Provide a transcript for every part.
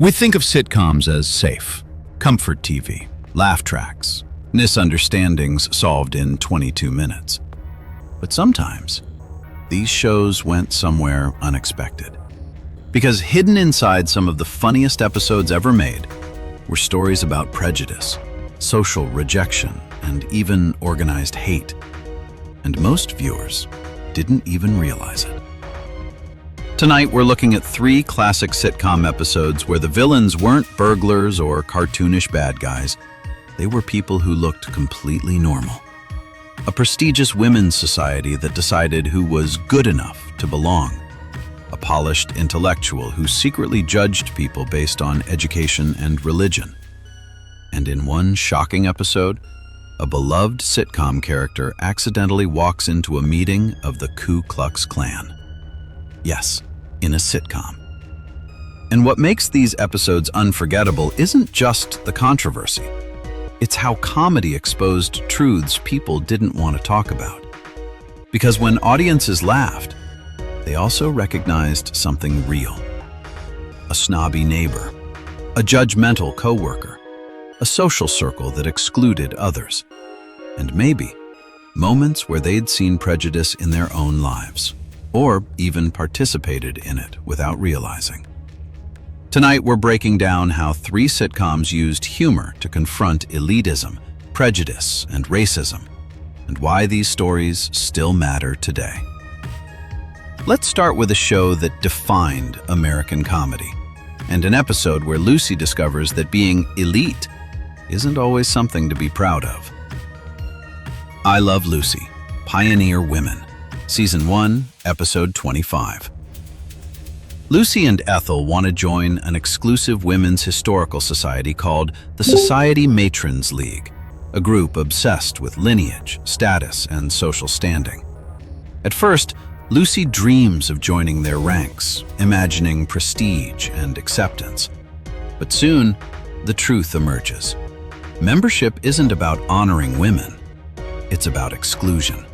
We think of sitcoms as safe, comfort TV, laugh tracks, misunderstandings solved in 22 minutes. But sometimes, these shows went somewhere unexpected. Because hidden inside some of the funniest episodes ever made were stories about prejudice, social rejection, and even organized hate. And most viewers didn't even realize it. Tonight, we're looking at 3 classic sitcom episodes where the villains weren't burglars or cartoonish bad guys. They were people who looked completely normal. A prestigious women's society that decided who was good enough to belong. A polished intellectual who secretly judged people based on education and religion. And in one shocking episode, a beloved sitcom character accidentally walks into a meeting of the Ku Klux Klan. Yes, in a sitcom. And what makes these episodes unforgettable isn't just the controversy. It's how comedy exposed truths people didn't want to talk about. Because when audiences laughed, they also recognized something real. A snobby neighbor, a judgmental coworker, a social circle that excluded others, and maybe moments where they'd seen prejudice in their own lives, or even participated in it without realizing. Tonight, we're breaking down how 3 sitcoms used humor to confront elitism, prejudice, and racism, and why these stories still matter today. Let's start with a show that defined American comedy, and an episode where Lucy discovers that being elite isn't always something to be proud of. I Love Lucy, Pioneer Women, Season 1, Episode 25. Lucy and Ethel want to join an exclusive women's historical society called the Society Matrons League, a group obsessed with lineage, status, and social standing. At first, Lucy dreams of joining their ranks, imagining prestige and acceptance. But soon, the truth emerges. Membership isn't about honoring women, it's about exclusion.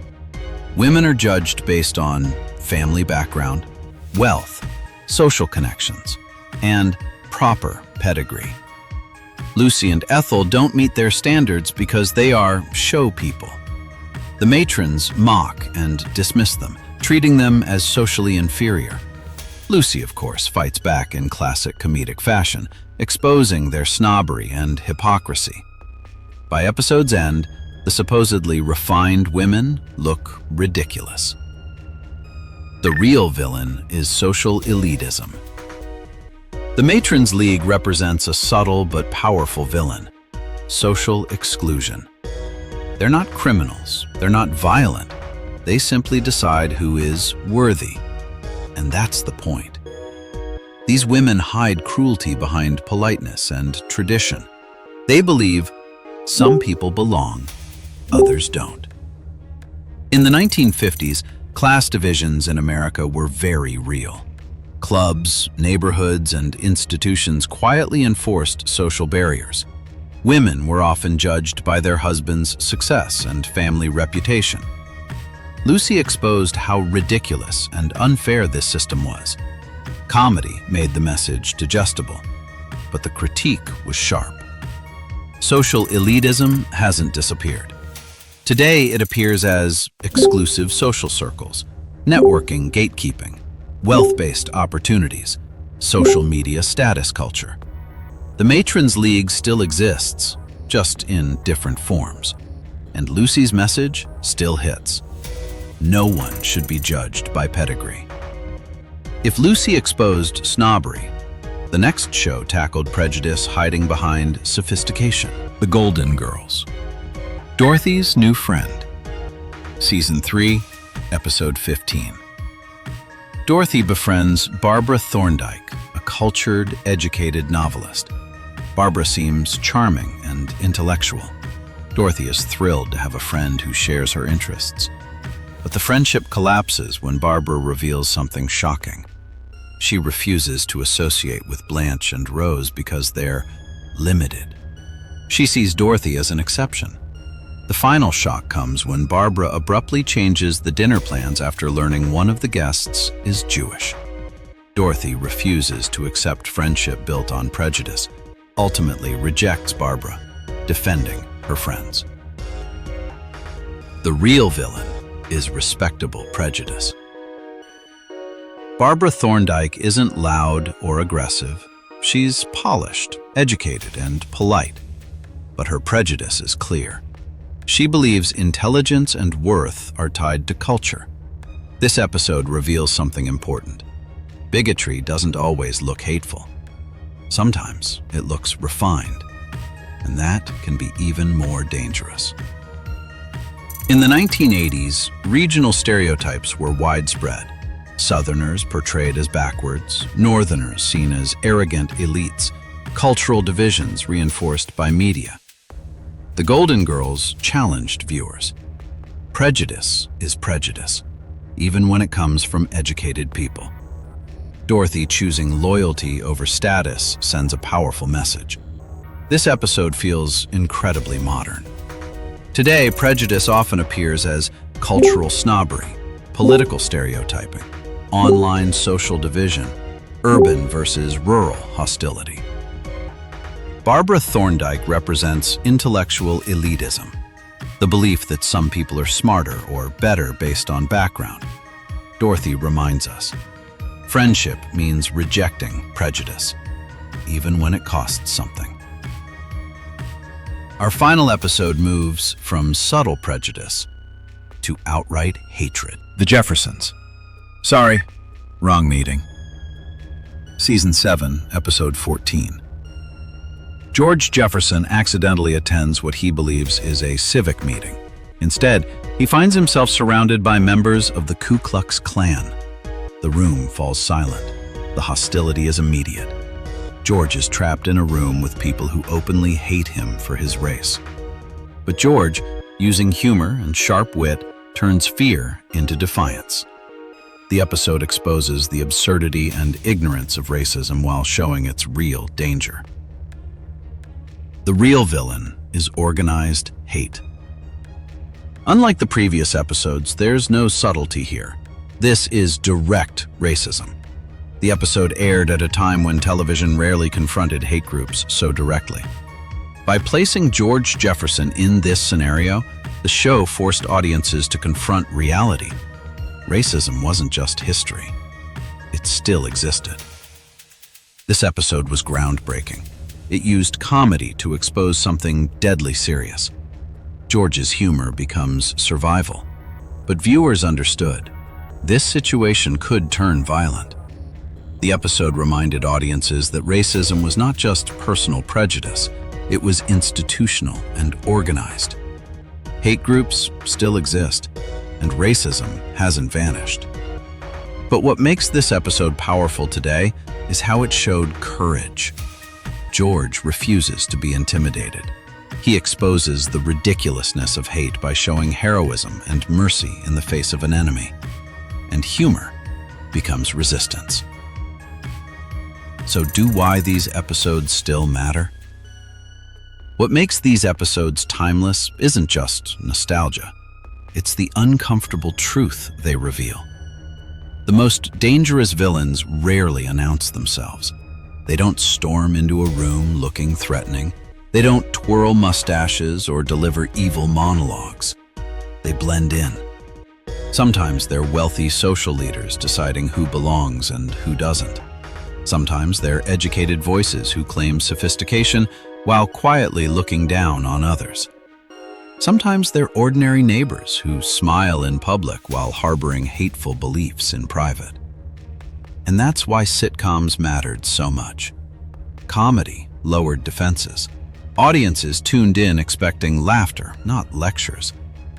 Women are judged based on family background, wealth, social connections, and proper pedigree. Lucy and Ethel don't meet their standards because they are show people. The matrons mock and dismiss them, treating them as socially inferior. Lucy, of course, fights back in classic comedic fashion, exposing their snobbery and hypocrisy. By episode's end, the supposedly refined women look ridiculous. The real villain is social elitism. The Matrons League represents a subtle but powerful villain: social exclusion. They're not criminals, they're not violent. They simply decide who is worthy. And that's the point. These women hide cruelty behind politeness and tradition. They believe some people belong, others don't. In the 1950s, class divisions in America were very real. Clubs, neighborhoods, and institutions quietly enforced social barriers. Women were often judged by their husband's success and family reputation. Lucy exposed how ridiculous and unfair this system was. Comedy made the message digestible, but the critique was sharp. Social elitism hasn't disappeared. Today, it appears as exclusive social circles, networking gatekeeping, wealth-based opportunities, social media status culture. The Matrons League still exists, just in different forms. And Lucy's message still hits. No one should be judged by pedigree. If Lucy exposed snobbery, the next show tackled prejudice hiding behind sophistication. The Golden Girls. Dorothy's New Friend. Season 3, Episode 15. Dorothy befriends Barbara Thorndike, a cultured, educated novelist. Barbara seems charming and intellectual. Dorothy is thrilled to have a friend who shares her interests. But the friendship collapses when Barbara reveals something shocking. She refuses to associate with Blanche and Rose because they're limited. She sees Dorothy as an exception. The final shock comes when Barbara abruptly changes the dinner plans after learning one of the guests is Jewish. Dorothy refuses to accept friendship built on prejudice, ultimately rejects Barbara, defending her friends. The real villain is respectable prejudice. Barbara Thorndike isn't loud or aggressive. She's polished, educated, and polite. But her prejudice is clear. She believes intelligence and worth are tied to culture. This episode reveals something important. Bigotry doesn't always look hateful. Sometimes it looks refined, and that can be even more dangerous. In the 1980s, regional stereotypes were widespread. Southerners portrayed as backwards, Northerners seen as arrogant elites, cultural divisions reinforced by media. The Golden Girls challenged viewers. Prejudice is prejudice, even when it comes from educated people. Dorothy choosing loyalty over status sends a powerful message. This episode feels incredibly modern. Today, prejudice often appears as cultural snobbery, political stereotyping, online social division, urban versus rural hostility. Barbara Thorndike represents intellectual elitism, the belief that some people are smarter or better based on background. Dorothy reminds us, friendship means rejecting prejudice, even when it costs something. Our final episode moves from subtle prejudice to outright hatred. The Jeffersons. Sorry, wrong meeting. Season 7, Episode 14. George Jefferson accidentally attends what he believes is a civic meeting. Instead, he finds himself surrounded by members of the Ku Klux Klan. The room falls silent. The hostility is immediate. George is trapped in a room with people who openly hate him for his race. But George, using humor and sharp wit, turns fear into defiance. The episode exposes the absurdity and ignorance of racism while showing its real danger. The real villain is organized hate. Unlike the previous episodes, there's no subtlety here. This is direct racism. The episode aired at a time when television rarely confronted hate groups so directly. By placing George Jefferson in this scenario, the show forced audiences to confront reality. Racism wasn't just history. It still existed. This episode was groundbreaking. It used comedy to expose something deadly serious. George's humor becomes survival. But viewers understood. This situation could turn violent. The episode reminded audiences that racism was not just personal prejudice, it was institutional and organized. Hate groups still exist, and racism hasn't vanished. But what makes this episode powerful today is how it showed courage. George refuses to be intimidated. He exposes the ridiculousness of hate by showing heroism and mercy in the face of an enemy. And humor becomes resistance. So why these episodes still matter? What makes these episodes timeless isn't just nostalgia. It's the uncomfortable truth they reveal. The most dangerous villains rarely announce themselves. They don't storm into a room looking threatening. They don't twirl mustaches or deliver evil monologues. They blend in. Sometimes they're wealthy social leaders deciding who belongs and who doesn't. Sometimes they're educated voices who claim sophistication while quietly looking down on others. Sometimes they're ordinary neighbors who smile in public while harboring hateful beliefs in private. And that's why sitcoms mattered so much. Comedy lowered defenses. Audiences tuned in expecting laughter, not lectures.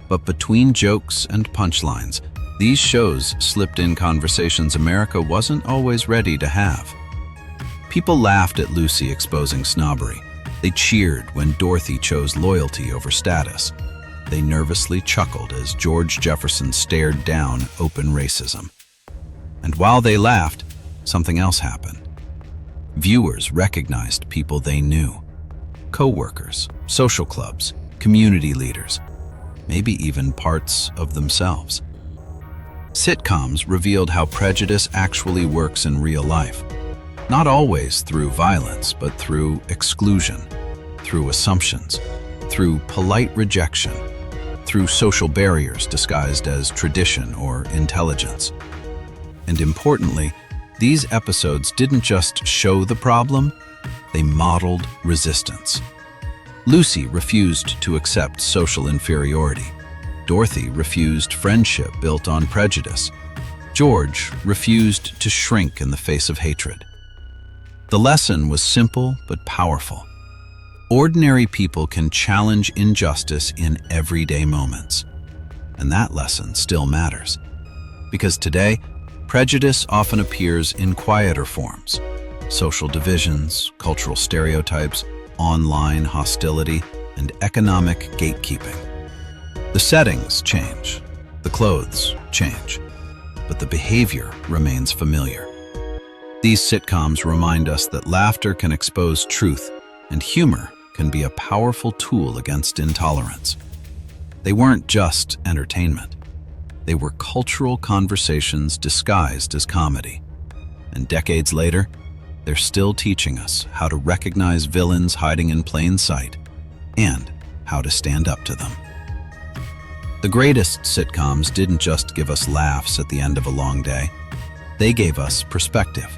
But between jokes and punchlines, these shows slipped in conversations America wasn't always ready to have. People laughed at Lucy exposing snobbery. They cheered when Dorothy chose loyalty over status. They nervously chuckled as George Jefferson stared down open racism. And while they laughed, something else happened. Viewers recognized people they knew. Co-workers, social clubs, community leaders, maybe even parts of themselves. Sitcoms revealed how prejudice actually works in real life. Not always through violence, but through exclusion, through assumptions, through polite rejection, through social barriers disguised as tradition or intelligence. And importantly, these episodes didn't just show the problem, they modeled resistance. Lucy refused to accept social inferiority. Dorothy refused friendship built on prejudice. George refused to shrink in the face of hatred. The lesson was simple but powerful. Ordinary people can challenge injustice in everyday moments. And that lesson still matters. Because today, prejudice often appears in quieter forms. Social divisions, cultural stereotypes, online hostility, and economic gatekeeping. The settings change, the clothes change, but the behavior remains familiar. These sitcoms remind us that laughter can expose truth, and humor can be a powerful tool against intolerance. They weren't just entertainment. They were cultural conversations disguised as comedy. And decades later, they're still teaching us how to recognize villains hiding in plain sight and how to stand up to them. The greatest sitcoms didn't just give us laughs at the end of a long day. They gave us perspective.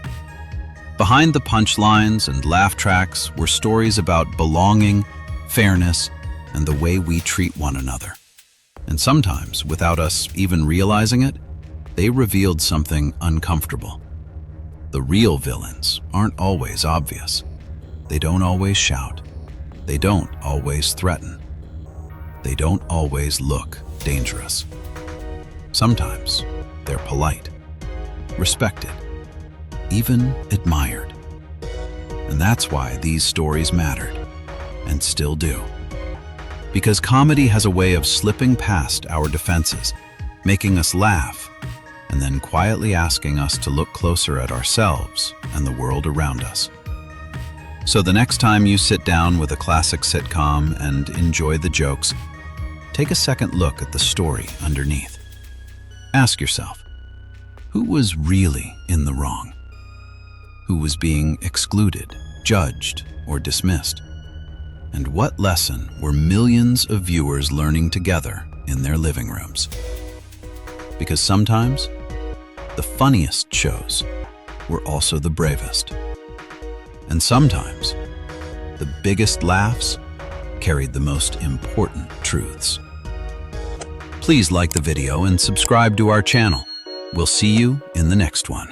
Behind the punchlines and laugh tracks were stories about belonging, fairness, and the way we treat one another. And sometimes, without us even realizing it, they revealed something uncomfortable. The real villains aren't always obvious. They don't always shout. They don't always threaten. They don't always look dangerous. Sometimes they're polite, respected, even admired. And that's why these stories mattered, and still do. Because comedy has a way of slipping past our defenses, making us laugh, and then quietly asking us to look closer at ourselves and the world around us. So the next time you sit down with a classic sitcom and enjoy the jokes, take a second look at the story underneath. Ask yourself, who was really in the wrong? Who was being excluded, judged, or dismissed? And what lesson were millions of viewers learning together in their living rooms? Because sometimes, the funniest shows were also the bravest. And sometimes, the biggest laughs carried the most important truths. Please like the video and subscribe to our channel. We'll see you in the next one.